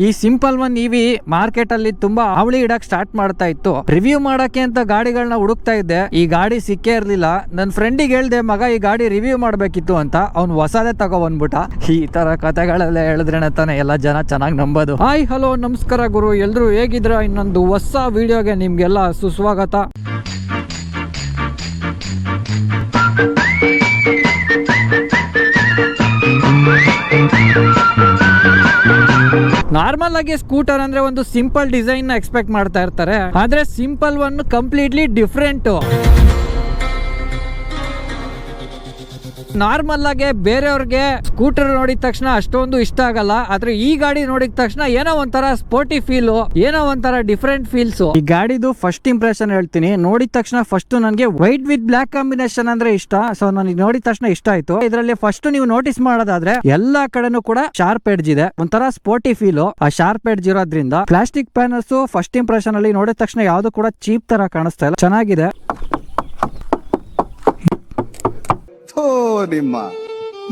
ಈ simple one EV market ಅಲ್ಲಿ ತುಂಬಾ ಅವಳಿ ಇಡಕ್ ಸ್ಟಾರ್ಟ್ ಮಾಡ್ತಾ ಇತ್ತು. ರಿವ್ಯೂ ಮಾಡಕ್ಕೆ ಅಂತ ಗಾಡಿಗಳನ್ನ ಹುಡುಕ್ತಾ ಇದ್ದೆ, ಈ ಗಾಡಿ ಸಿಕ್ಕೇ ಇರ್ಲಿಲ್ಲ. ನನ್ ಫ್ರೆಂಡಿಗೆ ಹೇಳ್ದೆ, ಮಗ ಈ ಗಾಡಿ ರಿವ್ಯೂ ಮಾಡ್ಬೇಕಿತ್ತು ಅಂತ. ಅವ್ನು ಹೊಸದೇ ತಗೋ ಬಂದ್ಬಿಟ್ಟ. ಈ ತರ ಕಥೆಗಳೆಲ್ಲ ಹೇಳಿದ್ರೆ ತಾನೆ ಎಲ್ಲ ಜನ ಚೆನ್ನಾಗಿ ನಂಬೋದು. ಹಾಯ್ ಹಲೋ ನಮಸ್ಕಾರ ಗುರು, ಎಲ್ರು ಹೇಗಿದ್ರ? ಇನ್ನೊಂದು ಹೊಸ ವಿಡಿಯೋಗೆ ನಿಮ್ಗೆಲ್ಲ ಸುಸ್ವಾಗತ. ನಾರ್ಮಲ್ ಆಗಿ ಸ್ಕೂಟರ್ ಅಂದ್ರೆ ಒಂದು ಸಿಂಪಲ್ ಡಿಸೈನ್ ನ ಎಕ್ಸ್ಪೆಕ್ಟ್ ಮಾಡ್ತಾ ಇರ್ತಾರೆ, ಆದ್ರೆ simple one completely different. Normal ಆಗಿ ಬೇರೆಯವ್ರಿಗೆ ಸ್ಕೂಟರ್ ನೋಡಿದ ತಕ್ಷಣ ಅಷ್ಟೊಂದು ಇಷ್ಟ ಆಗಲ್ಲ, ಆದ್ರೆ ಈ ಗಾಡಿ ನೋಡಿದ ತಕ್ಷಣ ಏನೋ ಒಂಥರ ಸ್ಪೋರ್ಟಿ ಫೀಲ್, ಏನೋ ಒಂಥರ ಡಿಫ್ರೆಂಟ್ ಫೀಲ್ಸ್. ಈ ಗಾಡಿದು ಫಸ್ಟ್ ಇಂಪ್ರೆಷನ್ ಹೇಳ್ತೀನಿ. ನೋಡಿದ ತಕ್ಷಣ ಫಸ್ಟ್ ನನಗೆ ವೈಟ್ ವಿತ್ ಬ್ಲಾಕ್ ಕಾಂಬಿನೇಷನ್ ಅಂದ್ರೆ ಇಷ್ಟ. ಸೊ ನನಗೆ ನೋಡಿದ ತಕ್ಷಣ ಇಷ್ಟ ಆಯ್ತು. ಇದರಲ್ಲಿ ಫಸ್ಟ್ ನೀವು ನೋಟಿಸ್ ಮಾಡೋದಾದ್ರೆ ಎಲ್ಲಾ ಕಡೆನೂ ಕೂಡ ಶಾರ್ಪ್ ಎಡ್ಜ್ ಇದೆ, ಒಂಥರ ಸ್ಪೋರ್ಟಿ ಫೀಲ್. ಆ ಶಾರ್ಪ್ ಎಡ್ಜ್ ಇರೋದ್ರಿಂದ ಪ್ಲಾಸ್ಟಿಕ್ ಪ್ಯಾನಲ್ಸ್ ಫಸ್ಟ್ ಇಂಪ್ರೆಷನ್ ಅಲ್ಲಿ ನೋಡಿದ ತಕ್ಷಣ ಯಾವ್ದು ಕೂಡ ಚೀಪ್ ತರ ಕಾಣಿಸ್ತಾ ಇಲ್ಲ, ಚೆನ್ನಾಗಿದೆ. ನಿಮ್ಮ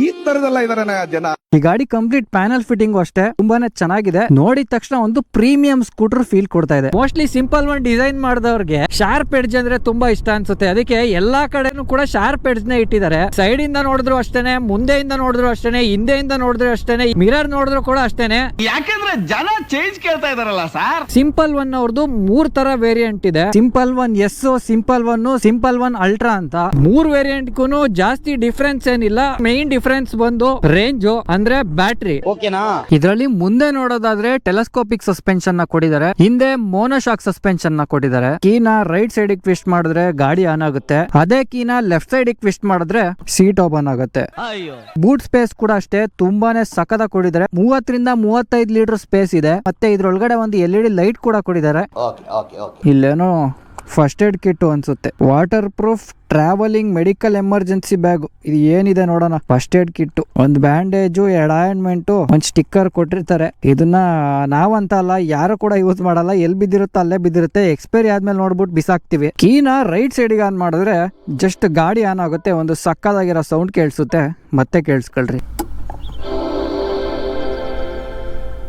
ಈ ತರದೆಲ್ಲ ಇದಾರೆ ಜನ. ಈ ಗಾಡಿ ಕಂಪ್ಲೀಟ್ ಪ್ಯಾನಲ್ ಫಿಟ್ಟಿಂಗ್ ಅಷ್ಟೇ ತುಂಬಾನೇ ಚೆನ್ನಾಗಿದೆ. ನೋಡಿದ ತಕ್ಷಣ ಒಂದು ಪ್ರೀಮಿಯಂ ಸ್ಕೂಟರ್ ಫೀಲ್ ಕೊಡ್ತಾ ಇದೆ. ಮೋಸ್ಟ್ಲಿ ಸಿಂಪಲ್ ಒನ್ ಡಿಸೈನ್ ಮಾಡಿದವ್ರಿಗೆ ಶಾರ್ಪ್ ಎಡ್ಜ್ ಅಂದ್ರೆ ತುಂಬಾ ಇಷ್ಟ ಅನ್ಸುತ್ತೆ, ಅದಕ್ಕೆ ಎಲ್ಲಾ ಕಡೆನೂ ಕೂಡ ಶಾರ್ಪ್ ಎಡ್ಜ್ ನೇ ಇಟ್ಟಿದ್ದಾರೆ. ಸೈಡ್ ಇಂದ ನೋಡಿದ್ರು ಅಷ್ಟೇನೆ, ಮುಂದೆಯಿಂದ ನೋಡಿದ್ರು ಅಷ್ಟೇನೆ, ಹಿಂದೆಯಿಂದ ನೋಡಿದ್ರು ಅಷ್ಟೇನೆ, ಮಿರರ್ ನೋಡಿದ್ರು ಕೂಡ ಅಷ್ಟೇನೆ. ಯಾಕೆಂದ್ರೆ ಜನ ಚೇಂಜ್ ಕೇಳ್ತಾ ಇದಾರಲ್ಲ ಸರ್. ಸಿಂಪಲ್ ಒನ್ ಅವ್ರದ್ದು 3 ತರ ವೇರಿಯಂಟ್ ಇದೆ. Simple one S, simple one, simple one ultra ಅಂತ 3 ವೇರಿಯಂಟ್ ಗೂ ಜಾಸ್ತಿ ಡಿಫ್ರೆನ್ಸ್ ಏನಿಲ್ಲ. ಮೈನ್ ಡಿಫ್ರೆನ್ಸ್ ಬಂದು ರೇಂಜ್ ಅಂದ್ರೆ ಬ್ಯಾಟ್ರಿ. ಓಕೆನಾ? ಇದರಲ್ಲಿ ಮುಂದೆ ನೋಡೋದಾದ್ರೆ ಟೆಲೆಸ್ಕೋಪಿಕ್ ಸಸ್ಪೆನ್ಷನ್ ನ ಕೊಟ್ಟಿದ್ದಾರೆ, ಹಿಂದೆ ಮೋನೋಶಾಕ್ ಸಸ್ಪೆನ್ಷನ್ ನ ಕೊಟ್ಟಿದ್ದಾರೆ. ಕೀನ ರೈಟ್ ಸೈಡ್ ಟ್ವಿಸ್ಟ್ ಮಾಡಿದ್ರೆ ಗಾಡಿ ಆನ್ ಆಗುತ್ತೆ, ಅದೇ ಕೀನ ಲೆಫ್ಟ್ ಸೈಡ್ ಟ್ವಿಸ್ಟ್ ಮಾಡಿದ್ರೆ ಸೀಟ್ ಓಪನ್ ಆಗುತ್ತೆ. ಬೂಟ್ ಸ್ಪೇಸ್ ಕೂಡ ಅಷ್ಟೇ ತುಂಬಾನೇ ಸಖತ ಕೊಟ್ಟಿದ್ದಾರೆ. 30 ರಿಂದ 35 ಲೀಟರ್ ಸ್ಪೇಸ್ ಇದೆ. ಮತ್ತೆ ಇದ್ರೊಳಗಡೆ ಒಂದು LED ಲೈಟ್ ಕೂಡ ಕೊಟ್ಟಿದ್ದಾರೆ. ಇಲ್ಲೇನೋ ಫಸ್ಟ್ ಏಡ್ ಕಿಟ್ ಅನ್ಸುತ್ತೆ. Water proof travelling medical emergency bag. ಇದು ಏನಿದೆ ನೋಡೋಣ. ಫಸ್ಟ್ ಏಡ್ ಕಿಟ್, ಒಂದು ಬ್ಯಾಂಡೇಜು, 2 ಆಯಿಂಟ್ಮೆಂಟ್, ಒಂದು ಸ್ಟಿಕ್ಕರ್ ಕೊಟ್ಟಿರ್ತಾರೆ. ಇದನ್ನ ನಾವಂತ ಅಲ್ಲ, ಯಾರು ಕೂಡ ಯೂಸ್ ಮಾಡಲ್ಲ. ಎಲ್ಲಿ ಬಿದ್ದಿರುತ್ತೋ ಅಲ್ಲೇ ಬಿದ್ದಿರುತ್ತೆ. ಎಕ್ಸ್ಪೈರಿ ಆದ್ಮೇಲೆ ನೋಡ್ಬಿಟ್ಟು ಬಿಸಾಕ್ತಿವಿ. ಕೀನ ರೈಟ್ ಸೈಡ್ಗೆ ಆನ್ ಮಾಡಿದ್ರೆ ಜಸ್ಟ್ ಗಾಡಿ ಆನ್ ಆಗುತ್ತೆ. ಒಂದು ಸಕ್ಕದಾಗಿರೋ ಸೌಂಡ್ ಕೇಳಿಸುತ್ತೆ. ಮತ್ತೆ ಕೇಳಿಸ್ಕೊಳ್ರಿ.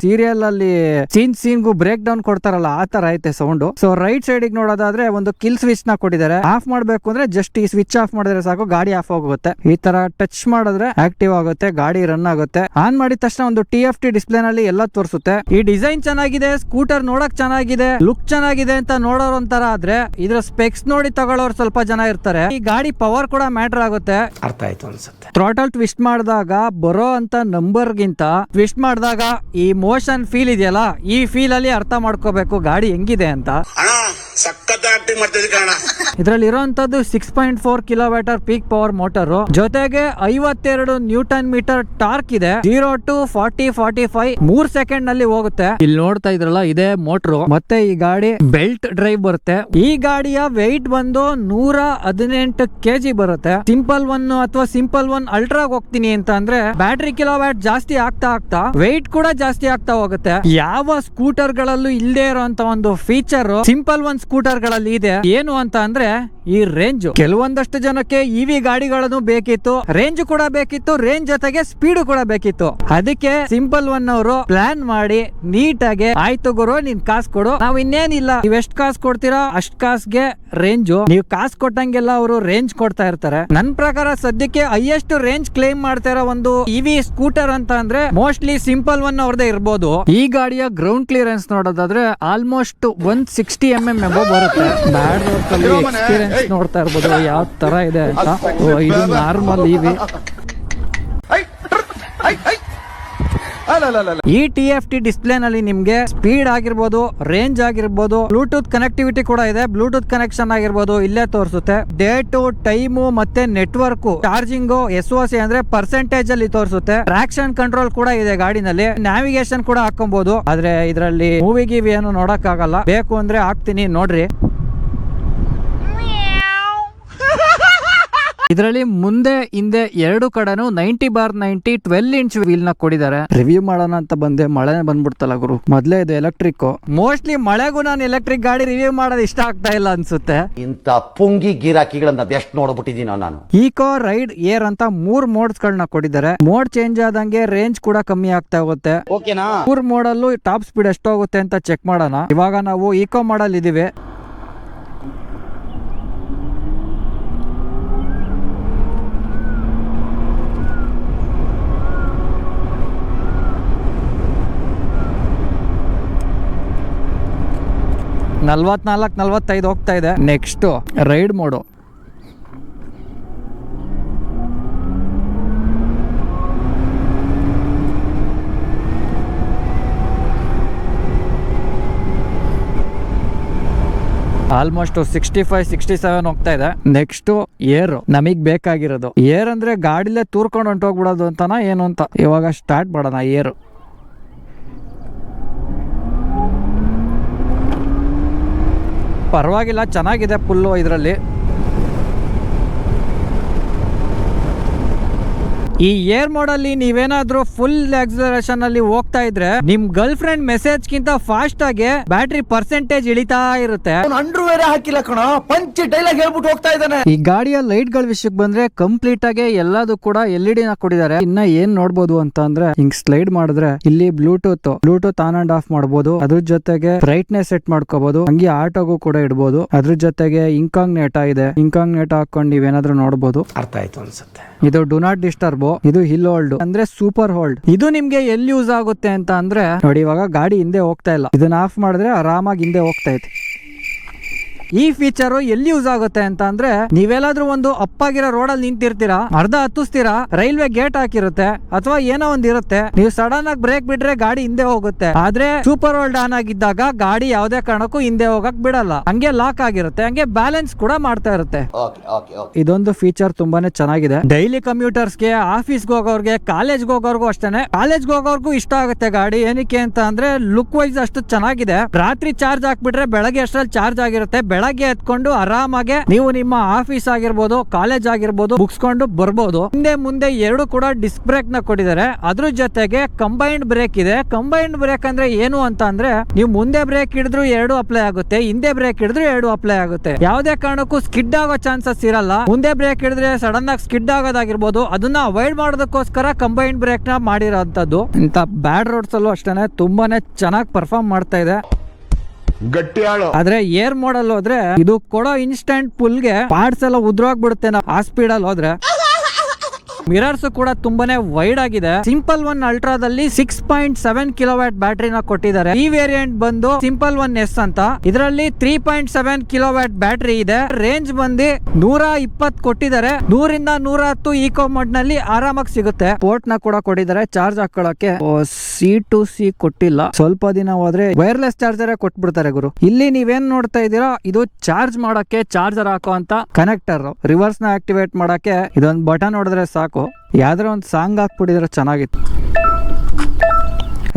ಸೀರಿಯಲ್ ಅಲ್ಲಿ ಸೀನ್ಗೂ ಬ್ರೇಕ್ ಡೌನ್ ಕೊಡ್ತಾರಲ್ಲ, ಆ ತರ ಐತೆ ಸೌಂಡ್. ಸೊ ರೈಟ್ ಸೈಡ್ ನೋಡೋದಾದ್ರೆ ಒಂದು ಕಿಲ್ ಸ್ವಿಚ್ ನ ಕೊಟ್ಟಿದ್ದಾರೆ. ಆಫ್ ಮಾಡ್ಬೇಕು ಅಂದ್ರೆ ಜಸ್ಟ್ ಈ ಸ್ವಿಚ್ ಆಫ್ ಮಾಡಿದ್ರೆ ಸಾಕು, ಗಾಡಿ ಆಫ್ ಆಗುತ್ತೆ. ಈ ತರ ಟಚ್ ಮಾಡಿದ್ರೆ ಆಕ್ಟಿವ್ ಆಗುತ್ತೆ, ಗಾಡಿ ರನ್ ಆಗುತ್ತೆ. ಆನ್ ಮಾಡಿದ ತಕ್ಷಣ ಒಂದು TFT ಡಿಸ್ಪ್ಲೇ ನಲ್ಲಿ ಎಲ್ಲ ತೋರಿಸುತ್ತೆ. ಈ ಡಿಸೈನ್ ಚೆನ್ನಾಗಿದೆ, ಸ್ಕೂಟರ್ ನೋಡಕ್ ಚೆನ್ನಾಗಿದೆ, ಲುಕ್ ಚೆನ್ನಾಗಿದೆ ಅಂತ ನೋಡೋರ್ ಒಂಥರ ಆದ್ರೆ, ಇದ್ರ ಸ್ಪೆಕ್ಸ್ ನೋಡಿ ತಗೊಳ್ಳೋರು ಸ್ವಲ್ಪ ಜನ ಇರ್ತಾರೆ. ಈ ಗಾಡಿ ಪವರ್ ಕೂಡ ಮ್ಯಾಟರ್ ಆಗುತ್ತೆ. ಅರ್ಥ ಆಯ್ತು ಅನ್ಸುತ್ತೆ. ಥ್ರಾಟಲ್ ಟ್ವಿಸ್ಟ್ ಮಾಡಿದಾಗ ಬರೋ ಅಂತ ನಂಬರ್ ಗಿಂತ ಟ್ವಿಸ್ಟ್ ಮಾಡಿದಾಗ ಈ ಮೋಷನ್ ಫೀಲ್ ಇದೆಯಲ್ಲ, ಈ ಫೀಲ್ ಅಲ್ಲಿ ಅರ್ಥ ಮಾಡ್ಕೋಬೇಕು ಗಾಡಿ ಹೆಂಗಿದೆ ಅಂತ. ಇದರಲ್ಲಿ ಇರುವಂತದ್ದು 6.4 ಕಿಲೋಮೀಟರ್ ಪೀಕ್ ಪವರ್ ಮೋಟರ್, ಜೊತೆಗೆ 52 ನ್ಯೂಟನ್ ಮೀಟರ್ ಟಾರ್ಕ್ ಇದೆ. 0 to 40-45 3 ಸೆಕೆಂಡ್ ನಲ್ಲಿ ಹೋಗುತ್ತೆ. ಇಲ್ಲಿ ನೋಡ್ತಾ ಇದ್ರಲ್ಲ, ಇದೇ ಮೋಟರ್. ಮತ್ತೆ ಈ ಗಾಡಿ ಬೆಲ್ಟ್ ಡ್ರೈವ್ ಬರುತ್ತೆ. ಈ ಗಾಡಿಯ ವೆಯ್ಟ್ ಬಂದು 118 kg ಬರುತ್ತೆ. ಸಿಂಪಲ್ ಒನ್ ಅಥವಾ ಸಿಂಪಲ್ ಒನ್ ಅಲ್ಟ್ರಾಗ್ ಹೋಗ್ತೀನಿ ಅಂತ ಅಂದ್ರೆ ಬ್ಯಾಟ್ರಿ ಕಿಲೋವ್ಯಾಟ್ ಜಾಸ್ತಿ ಆಗ್ತಾ ಆಗ್ತಾ ವೆಯ್ಟ್ ಕೂಡ ಜಾಸ್ತಿ ಆಗ್ತಾ ಹೋಗುತ್ತೆ. ಯಾವ ಸ್ಕೂಟರ್ ಗಳಲ್ಲೂ ಇಲ್ಲದೆ ಇರುವಂತ ಒಂದು ಫೀಚರ್ ಸಿಂಪಲ್ ಒನ್ ಸ್ಕೂಟರ್ ಗಳಲ್ಲಿ ಇದೆ. ಏನು ಅಂತ ಅಂದ್ರೆ ಈ ರೇಂಜ್. ಕೆಲವೊಂದಷ್ಟು ಜನಕ್ಕೆ ಇವಿ ಗಾಡಿಗಳನ್ನು ಬೇಕಿತ್ತು, ರೇಂಜ್ ಕೂಡ ಬೇಕಿತ್ತು, ರೇಂಜ್ ಜೊತೆಗೆ ಸ್ಪೀಡ್ ಕೂಡ ಬೇಕಿತ್ತು. ಅದಕ್ಕೆ ಸಿಂಪಲ್ ಒನ್ ಅವರು ಪ್ಲಾನ್ ಮಾಡಿ ನೀಟಾಗಿ, ಆಯ್ತು ಗುರು ನೀನ್ ಕಾಸು ಕೊಡು, ನಾವ್ ಇನ್ನೇನಿಲ್ಲ, ನೀವ್ ಎಷ್ಟ್ ಕಾಸು ಕೊಡ್ತೀರಾ ಅಷ್ಟ್ ಕಾಸ್ಗೆ ರೇಂಜ್, ನೀವು ಕಾಸು ಕೊಟ್ಟಂಗೆಲ್ಲ ಅವರು ರೇಂಜ್ ಕೊಡ್ತಾ ಇರ್ತಾರೆ. ನನ್ ಪ್ರಕಾರ ಸದ್ಯಕ್ಕೆ ಹೈಯೆಸ್ಟ್ ರೇಂಜ್ ಕ್ಲೇಮ್ ಮಾಡ್ತಾ ಇರೋ ಒಂದು ಇವಿ ಸ್ಕೂಟರ್ ಅಂತ ಅಂದ್ರೆ ಮೋಸ್ಟ್ಲಿ ಸಿಂಪಲ್ ಒನ್ ಅವ್ರದೇ ಇರ್ಬೋದು. ಈ ಗಾಡಿಯ ಗ್ರೌಂಡ್ ಕ್ಲಿಯರೆನ್ಸ್ ನೋಡೋದಾದ್ರೆ ಆಲ್ಮೋಸ್ಟ್ 160 mm ಬರುತ್ತೆ. ಬ್ಯಾಡ್ ಎಕ್ಸ್ಪೀರಿಯನ್ಸ್ ನೋಡ್ತಾ ಇರ್ಬೋದು ಯಾವ ತರ ಇದೆ ಅಂತ. ಇದು ನಾರ್ಮಲ್ ಇವಿ. ಈ TFT ಡಿಸ್ಪ್ಲೇ ನಲ್ಲಿ ನಿಮ್ಗೆ ಸ್ಪೀಡ್ ಆಗಿರ್ಬೋದು, ರೇಂಜ್ ಆಗಿರ್ಬೋದು, ಬ್ಲೂಟೂತ್ ಕನೆಕ್ಟಿವಿಟಿ ಕೂಡ ಇದೆ. ಬ್ಲೂಟೂತ್ ಕನೆಕ್ಷನ್ ಆಗಿರ್ಬೋದು ಇಲ್ಲೇ ತೋರಿಸುತ್ತೆ. ಡೇಟು, ಟೈಮು, ಮತ್ತೆ ನೆಟ್ವರ್ಕ್, ಚಾರ್ಜಿಂಗ್, SOC ಅಂದ್ರೆ ಪರ್ಸೆಂಟೇಜ್ ಅಲ್ಲಿ ತೋರಿಸುತ್ತೆ. ಟ್ರಾಕ್ಷನ್ ಕಂಟ್ರೋಲ್ ಕೂಡ ಇದೆ ಗಾಡಿನಲ್ಲಿ. ನ್ಯಾವಿಗೇಷನ್ ಕೂಡ ಹಾಕೊಬಹುದು. ಆದ್ರೆ ಇದರಲ್ಲಿ ಮೂವಿ ಗಿವಿ ಏನು ನೋಡಕ್ ಆಗಲ್ಲ. ಬೇಕು ಅಂದ್ರೆ ಹಾಕ್ತೀನಿ ನೋಡ್ರಿ. ಇದರಲ್ಲಿ ಮುಂದೆ ಹಿಂದೆ ಎರಡು ಕಡೆನೂ 90/90 12 ಇಂಚ್ ವೀಲ್ ನ ಕೊಟ್ಟಿದ್ದಾರೆ. ರಿವ್ಯೂ ಮಾಡೋಣ ಅಂತ ಬಂದೆ, ಮಳೆ ಬಂದ್ಬಿಡ್ತಲ್ಲ ಗುರು. ಮೊದ್ಲೇ ಇದು ಎಲೆಕ್ಟ್ರಿಕ್. ಮೋಸ್ಟ್ಲಿ ಮಳೆಗೂ ನಾನು ಎಲೆಕ್ಟ್ರಿಕ್ ಗಾಡಿ ರಿವ್ಯೂ ಮಾಡೋದು ಇಷ್ಟ ಆಗ್ತಾ ಇಲ್ಲ ಅನ್ಸುತ್ತೆ. ಇಂತ ಪುಂಗಿ ಗಿರಾಕಿಗಳನ್ನ ಎಷ್ಟು ನೋಡ್ಬಿಟ್ಟಿದೀನೋ ನಾನು. ಈಕೋ ರೈಡ್ ಏರ್ ಅಂತ 3 ಮೋಡ್ಸ್ ಗಳನ್ನ ಕೊಟ್ಟಿದ್ದಾರೆ. ಮೋಡ್ ಚೇಂಜ್ ಆದಂಗೆ ರೇಂಜ್ ಕೂಡ ಕಮ್ಮಿ ಆಗ್ತಾ ಹೋಗುತ್ತೆ. ಓಕೆನಾ? 3 ಮೋಡ್ ಅಲ್ಲೂ ಟಾಪ್ ಸ್ಪೀಡ್ ಎಷ್ಟು ಹೋಗುತ್ತೆ ಅಂತ ಚೆಕ್ ಮಾಡೋಣ. ಇವಾಗ ನಾವು ಈಕೋ ಮಾಡಲ್ ಇದೀವಿ. ನಲ್ವತ್ನಾಲ್ಕು 45 ಹೋಗ್ತಾ ಇದೆ. Next ride mode. ಆಲ್ಮೋಸ್ಟ್ 65-67 ಹೋಗ್ತಾ ಇದೆ. ನೆಕ್ಸ್ಟ್ ಏರ್ ನಮಗ್ ಬೇಕಾಗಿರೋದು. ಏರ್ ಅಂದ್ರೆ ಗಾಡಿಲೇ ತೂರ್ಕೊಂಡು ಹೊಂಟೋಗ್ಬಿಡೋದು ಅಂತನಾ ಏನು ಅಂತ. ಇವಾಗ ಸ್ಟಾರ್ಟ್ ಮಾಡೋಣ ಏರ್. ಪರವಾಗಿಲ್ಲ, ಚೆನ್ನಾಗಿದೆ ಫುಲ್ಲು ಇದರಲ್ಲಿ. ಈ ಏರ್ ಮೋಡ್ ಅಲ್ಲಿ ನೀವೇನಾದ್ರೂ ಫುಲ್ ಆಕ್ಸಲರೇಷನ್ ಅಲ್ಲಿ ಹೋಗ್ತಾ ಇದ್ರೆ ನಿಮ್ ಗರ್ಲ್ ಫ್ರೆಂಡ್ ಮೆಸೇಜ್ ಗಿಂತ ಫಾಸ್ಟ್ ಆಗಿ ಬ್ಯಾಟ್ರಿ ಪರ್ಸೆಂಟೇಜ್ ಇಳಿತಾ ಇರುತ್ತೆ. ಅಂಡರ್ವೇರ್ ಹಾಕಿಲ್ಲ ಕಣ, ಪಂಚ್ ಡೈಲಾಗ್ ಹೇಳ್ಬಿಟ್ಟು ಹೋಗ್ತಾ ಇದ್ದಾನೆ. ಈ ಗಾಡಿಯ ಲೈಟ್ ಗಳ ವಿಷಯಕ್ಕೆ ಬಂದ್ರೆ ಕಂಪ್ಲೀಟ್ ಆಗಿ ಎಲ್ಲದೂ ಕೂಡ LED ನ ಕೊಟ್ಟಿದ್ದಾರೆ. ಇನ್ನ ಏನ್ ನೋಡ್ಬೋದು ಅಂತ ಅಂದ್ರೆ ಹಿಂಗ್ ಸ್ಲೈಡ್ ಮಾಡಿದ್ರೆ ಇಲ್ಲಿ ಬ್ಲೂಟೂತ್ ಆನ್ ಅಂಡ್ ಆಫ್ ಮಾಡಬಹುದು. ಅದ್ರ ಜೊತೆಗೆ ಬ್ರೈಟ್ನೆಸ್ ಸೆಟ್ ಮಾಡ್ಕೋಬಹುದು. ಹಂಗೆ ಆಟೋಗೂ ಕೂಡ ಇಡಬಹುದು. ಅದ್ರ ಜೊತೆಗೆ ಇಂಕಾಗ್ನೇಟ ಇದೆ. ಇಂಕಾಗ್ನೇಟ ಹಾಕೊಂಡು ನೀವೇನಾದ್ರೂ ನೋಡಬಹುದು. ಅರ್ಥ ಆಯ್ತು ಅನ್ಸುತ್ತೆ. ಇದು ಡು ನಾಟ್ ಡಿಸ್ಟರ್ಬ್. ಇದು ಹಿಲ್ ಹೋಲ್ಡ್ ಅಂದ್ರೆ ಸೂಪರ್ ಹೋಲ್ಡ್. ಇದು ನಿಮ್ಗೆ ಎಲ್ಲಿ ಯೂಸ್ ಆಗುತ್ತೆ ಅಂತ ಅಂದ್ರೆ ನೋಡಿ, ಇವಾಗ ಗಾಡಿ ಹಿಂದೆ ಹೋಗ್ತಾ ಇಲ್ಲ. ಇದನ್ನ ಆಫ್ ಮಾಡಿದ್ರೆ ಆರಾಮಾಗಿ ಹಿಂದೆ ಹೋಗ್ತಾ ಇದೆ. ಈ ಫೀಚರ್ ಎಲ್ಲಿ ಯೂಸ್ ಆಗುತ್ತೆ ಅಂತ ಅಂದ್ರೆ ನೀವೆಲ್ಲಾದ್ರೂ ಒಂದು ಅಪ್ಪಾಗಿರೋ ರೋಡ್ ಅಲ್ಲಿ ನಿಂತಿರ್ತೀರಾ, ಅರ್ಧ ಹತ್ತಿಸ್ತೀರಾ, ರೈಲ್ವೆ ಗೇಟ್ ಹಾಕಿರುತ್ತೆ ಅಥವಾ ಏನೋ ಒಂದ್ ಇರುತ್ತೆ, ನೀವು ಸಡನ್ ಆಗಿ ಬ್ರೇಕ್ ಬಿಟ್ರೆ ಗಾಡಿ ಹಿಂದೆ ಹೋಗುತ್ತೆ. ಆದ್ರೆ ಸೂಪರ್ ಹೋಲ್ಡ್ ಆನ್ ಆಗಿದ್ದಾಗ ಗಾಡಿ ಯಾವ್ದೇ ಕಾರಣಕ್ಕೂ ಹಿಂದೆ ಹೋಗಕ್ ಬಿಡಲ್ಲ. ಹಂಗೆ ಲಾಕ್ ಆಗಿರುತ್ತೆ, ಹಂಗೆ ಬ್ಯಾಲೆನ್ಸ್ ಕೂಡ ಮಾಡ್ತಾ ಇರುತ್ತೆ. ಇದೊಂದು ಫೀಚರ್ ತುಂಬಾನೇ ಚೆನ್ನಾಗಿದೆ. ಡೈಲಿ ಕಮ್ಯೂಟರ್ಸ್ಗೆ, ಆಫೀಸ್ಗೆ ಹೋಗೋರ್ಗೆ, ಕಾಲೇಜ್ಗೆ ಹೋಗೋರ್ಗೂ ಅಷ್ಟೇನೆ. ಕಾಲೇಜ್ಗೆ ಹೋಗೋರ್ಗೂ ಇಷ್ಟ ಆಗುತ್ತೆ ಗಾಡಿ. ಏನಕ್ಕೆ ಅಂತ ಅಂದ್ರೆ ಲುಕ್ ವೈಸ್ ಅಷ್ಟು ಚೆನ್ನಾಗಿದೆ. ರಾತ್ರಿ ಚಾರ್ಜ್ ಹಾಕ್ಬಿಟ್ರೆ ಬೆಳಗ್ಗೆ ಅಷ್ಟ್ರಲ್ಲಿ ಚಾರ್ಜ್ ಆಗಿರುತ್ತೆ. ಬೆಳಗ್ಗೆ ಎತ್ಕೊಂಡು ಆರಾಮಾಗೆ ನೀವು ನಿಮ್ಮ ಆಫೀಸ್ ಆಗಿರ್ಬೋದು, ಕಾಲೇಜ್ ಆಗಿರ್ಬೋದು ಮುಗಿಸ್ಕೊಂಡು ಬರ್ಬೋದು. ಹಿಂದೆ ಮುಂದೆ ಎರಡು ಕೂಡ ಡಿಸ್ಕ್ ಬ್ರೇಕ್ ನ ಕೊಟ್ಟಿದ್ದಾರೆ. ಅದ್ರ ಜೊತೆಗೆ ಕಂಬೈನ್ಡ್ ಬ್ರೇಕ್ ಇದೆ. ಕಂಬೈನ್ಡ್ ಬ್ರೇಕ್ ಅಂದ್ರೆ ಏನು ಅಂತ ಅಂದ್ರೆ ನೀವು ಮುಂದೆ ಬ್ರೇಕ್ ಹಿಡಿದ್ರು 2 ಅಪ್ಲೈ ಆಗುತ್ತೆ, ಹಿಂದೆ ಬ್ರೇಕ್ ಹಿಡಿದ್ರು 2 ಅಪ್ಲೈ ಆಗುತ್ತೆ. ಯಾವುದೇ ಕಾರಣಕ್ಕೂ ಸ್ಕಿಡ್ ಆಗೋ ಚಾನ್ಸಸ್ ಇರಲ್ಲ. ಮುಂದೆ ಬ್ರೇಕ್ ಹಿಡಿದ್ರೆ ಸಡನ್ ಆಗಿ ಸ್ಕಿಡ್ ಆಗೋದಾಗಿರ್ಬೋದು, ಅದನ್ನ ಅವಾಯ್ಡ್ ಮಾಡೋದಕ್ಕೋಸ್ಕರ ಕಂಬೈನ್ಡ್ ಬ್ರೇಕ್ ನ ಮಾಡಿರೋಂಥದ್ದು. ಇಂತ ಬ್ಯಾಡ್ ರೋಡ್ಸ್ ಅಲ್ಲೂ ಅಷ್ಟೇನೆ ತುಂಬಾನೇ ಚೆನ್ನಾಗಿ ಪರ್ಫಾರ್ಮ್ ಮಾಡ್ತಾ ಇದೆ. ಆದ್ರೆ ಏರ್ ಮಾಡಲ್ ಹೋದ್ರೆ ಇದು ಕೊಡೋ ಇನ್ಸ್ಟೆಂಟ್ ಪುಲ್ಗೆ ಪಾರ್ಟ್ಸ್ ಎಲ್ಲ ಉದ್ರೋಗ್ಬಿಡುತ್ತೆ ನಾವು ಆ ಸ್ಪೀಡ್ ಅಲ್ಲಿ ಹೋದ್ರೆ. ಮಿರರ್ಸ್ ಕೂಡ ತುಂಬಾನೇ ವೈಡ್ ಆಗಿದೆ. ಸಿಂಪಲ್ 1 ಅಲ್ಟ್ರಾದಲ್ಲಿ 6.7 ಕಿಲೋವ್ಯಾಟ್ ಬ್ಯಾಟ್ರಿನ ಕೊಟ್ಟಿದ್ದಾರೆ. ಈ ವೇರಿಯಂಟ್ ಬಂದು ಸಿಂಪಲ್ 1S ಅಂತ. ಇದರಲ್ಲಿ 3.7 ಕಿಲೋವ್ಯಾಟ್ ಬ್ಯಾಟ್ರಿ ಇದೆ. ರೇಂಜ್ ಬಂದು 120 ಕೊಟ್ಟಿದ್ದಾರೆ. 100ರಿಂದ 110 ಈಕೋ ಮೋಡ್ ನಲ್ಲಿ ಆರಾಮಾಗಿ ಸಿಗುತ್ತೆ. ಪೋರ್ಟ್ ನ ಕೂಡ ಕೊಟ್ಟಿದ್ದಾರೆ ಚಾರ್ಜ್ ಹಾಕೊಳ್ಳಕ್ಕೆ. C2C ಕೊಟ್ಟಿಲ್ಲ. ಸ್ವಲ್ಪ ದಿನ ಹೋದ್ರೆ ವೈರ್ಲೆಸ್ ಚಾರ್ಜರ್ ಕೊಟ್ಬಿಡ್ತಾರೆ ಗುರು. ಇಲ್ಲಿ ನೀವೇನ್ ನೋಡ್ತಾ ಇದ್ದೀರಾ, ಇದು ಚಾರ್ಜ್ ಮಾಡಕ್ಕೆ ಚಾರ್ಜರ್ ಹಾಕೋ ಅಂತ ಕನೆಕ್ಟರ್. ರಿವರ್ಸ್ ನ ಆಕ್ಟಿವೇಟ್ ಮಾಡಕ್ಕೆ ಇದೊಂದು ಬಟನ್ ಹೊಡೆದ್ರೆ ಸಾಕು. ಯಾವ್ದಾರ ಒಂದು ಸಾಂಗ್ ಹಾಕ್ಬಿಟ್ಟಿದ್ರೆ ಚೆನ್ನಾಗಿತ್ತು.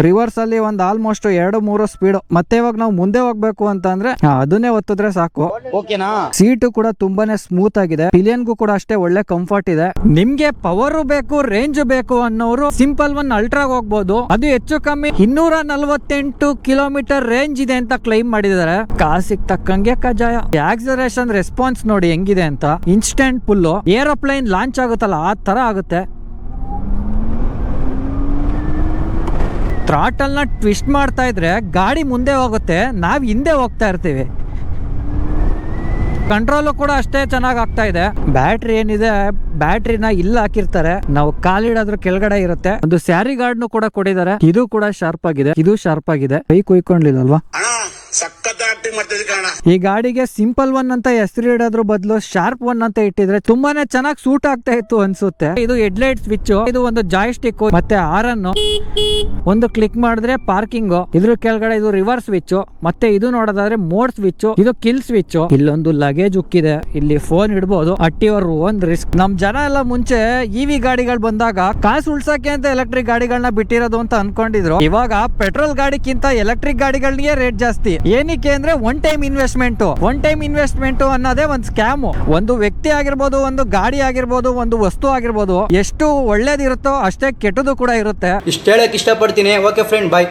ರಿವರ್ಸ್ ಅಲ್ಲಿ ಒಂದು ಆಲ್ಮೋಸ್ಟ್ 2-3 ಸ್ಪೀಡ್. ಮತ್ತೆ ಇವಾಗ ನಾವು ಮುಂದೆ ಹೋಗ್ಬೇಕು ಅಂತ ಅಂದ್ರೆ ಅದನ್ನೇ ಒತ್ತಿದ್ರೆ ಸಾಕು. ಓಕೆನಾ? ಸೀಟು ಕೂಡ ತುಂಬಾನೇ ಸ್ಮೂತ್ ಆಗಿದೆ. ಪಿಲಿಯನ್ಗೂ ಕೂಡ ಅಷ್ಟೇ ಒಳ್ಳೆ ಕಂಫರ್ಟ್ ಇದೆ. ನಿಮ್ಗೆ ಪವರ್ ಬೇಕು, ರೇಂಜ್ ಬೇಕು ಅನ್ನೋರು ಸಿಂಪಲ್ 1 ಅಲ್ಟ್ರಾ ಹೋಗ್ಬೋದು. ಅದು ಹೆಚ್ಚು ಕಮ್ಮಿ 248 ಕಿಲೋಮೀಟರ್ ರೇಂಜ್ ಇದೆ ಅಂತ ಕ್ಲೈಮ್ ಮಾಡಿದ್ದಾರೆ. ಕಾಸಿಗೆ ತಕ್ಕಂಗೆ ಕಜಾಯ. ಆಕ್ಸಲರೇಷನ್ ರೆಸ್ಪಾನ್ಸ್ ನೋಡಿ ಹೆಂಗಿದೆ ಅಂತ. ಇನ್ಸ್ಟೆಂಟ್ ಫುಲ್ ಏರೋಪ್ಲೇನ್ ಲಾಂಚ್ ಆಗುತ್ತಲ್ಲ ಆ ತರ ಆಗುತ್ತೆ. ಥ್ರಾಟಲ್ ನ ಟ್ವಿಸ್ಟ್ ಮಾಡ್ತಾ ಇದ್ರೆ ಗಾಡಿ ಮುಂದೆ ಹೋಗುತ್ತೆ, ನಾವ್ ಹಿಂದೆ ಹೋಗ್ತಾ ಇರ್ತೀವಿ. ಕಂಟ್ರೋಲ್ ಕೂಡ ಅಷ್ಟೇ ಚೆನ್ನಾಗಿ ಆಗ್ತಾ ಇದೆ. ಬ್ಯಾಟ್ರಿ ಏನಿದೆ, ಬ್ಯಾಟ್ರಿನ ಇಲ್ಲ ಹಾಕಿರ್ತಾರೆ, ನಾವು ಕಾಲಿಡೋದ್ರ ಕೆಳಗಡೆ ಇರುತ್ತೆ. ಒಂದು ಸ್ಯಾರಿ ಗಾರ್ಡ್ ಕೂಡ ಕೊಟ್ಟಿದ್ದಾರೆ. ಇದು ಕೂಡ ಶಾರ್ಪ್ ಆಗಿದೆ, ಇದು ಶಾರ್ಪ್ ಆಗಿದೆ. ಕೈ ಕುಯ್ಕೊಂಡಿಲ್ಲಲ್ವಾ? ಈ ಗಾಡಿಗೆ ಸಿಂಪಲ್ 1 ಅಂತ ಹೆಸರು ಇಡೋದ್ರ ಬದಲು ಶಾರ್ಪ್ 1 ಅಂತ ಇಟ್ಟಿದ್ರೆ ತುಂಬಾನೇ ಚೆನ್ನಾಗಿ ಸೂಟ್ ಆಗ್ತಾ ಇತ್ತು ಅನ್ಸುತ್ತೆ. ಇದು ಹೆಡ್ಲೈಟ್ ಸ್ವಿಚ್, ಇದು ಒಂದು ಜಾಯ್ ಸ್ಟಿಕ್ ಮತ್ತೆ ಹಾರನ್. ಒಂದು ಕ್ಲಿಕ್ ಮಾಡಿದ್ರೆ ಪಾರ್ಕಿಂಗ್, ಇದ್ರ ಕೆಳಗಡೆ ಇದು ರಿವರ್ಸ್ ಸ್ವಿಚ್, ಮತ್ತೆ ಇದು ನೋಡೋದಾದ್ರೆ ಮೋಡ್ ಸ್ವಿಚ್, ಇದು ಕಿಲ್ ಸ್ವಿಚ್. ಇಲ್ಲೊಂದು ಲಗೇಜ್ ಉಕ್ಕಿದೆ, ಇಲ್ಲಿ ಫೋನ್ ಇಡಬಹುದು ಅಟ್ ಯುವರ್ ಓನ್ ರಿಸ್ಕ್. ನಮ್ ಜನ ಎಲ್ಲ ಮುಂಚೆ ಇವಿ ಗಾಡಿಗಳು ಬಂದಾಗ ಕಾಸು ಉಳ್ಸಕ್ಕೆ ಅಂತ ಎಲೆಕ್ಟ್ರಿಕ್ ಗಾಡಿಗಳನ್ನ ಬಿಟ್ಟಿರೋದು ಅಂತ ಅನ್ಕೊಂಡಿದ್ರು. ಇವಾಗ ಪೆಟ್ರೋಲ್ ಗಾಡಿಗಿಂತ ಎಲೆಕ್ಟ್ರಿಕ್ ಗಾಡಿಗಳಿಗೆ ರೇಟ್ ಜಾಸ್ತಿ. ಏನಕ್ಕೆ ಅಂದ್ರೆ ಒನ್ ಟೈಮ್ ಇನ್ವೆಸ್ಟ್ಮೆಂಟ್ ಅನ್ನೋದೇ ಒಂದು ಸ್ಕ್ಯಾಮ್. ಒಂದು ವ್ಯಕ್ತಿ ಆಗಿರ್ಬೋದು, ಒಂದು ಗಾಡಿ ಆಗಿರ್ಬೋದು, ಒಂದು ವಸ್ತು ಆಗಿರ್ಬೋದು, ಎಷ್ಟು ಒಳ್ಳೇದಿರುತ್ತೋ ಅಷ್ಟೇ ಕೆಟ್ಟದು ಕೂಡ ಇರುತ್ತೆ. ಇಷ್ಟ ಹೇಳಕ್ ಇಷ್ಟಪಡ್ತೀನಿ. ಓಕೆ ಫ್ರೆಂಡ್, ಬಾಯ್.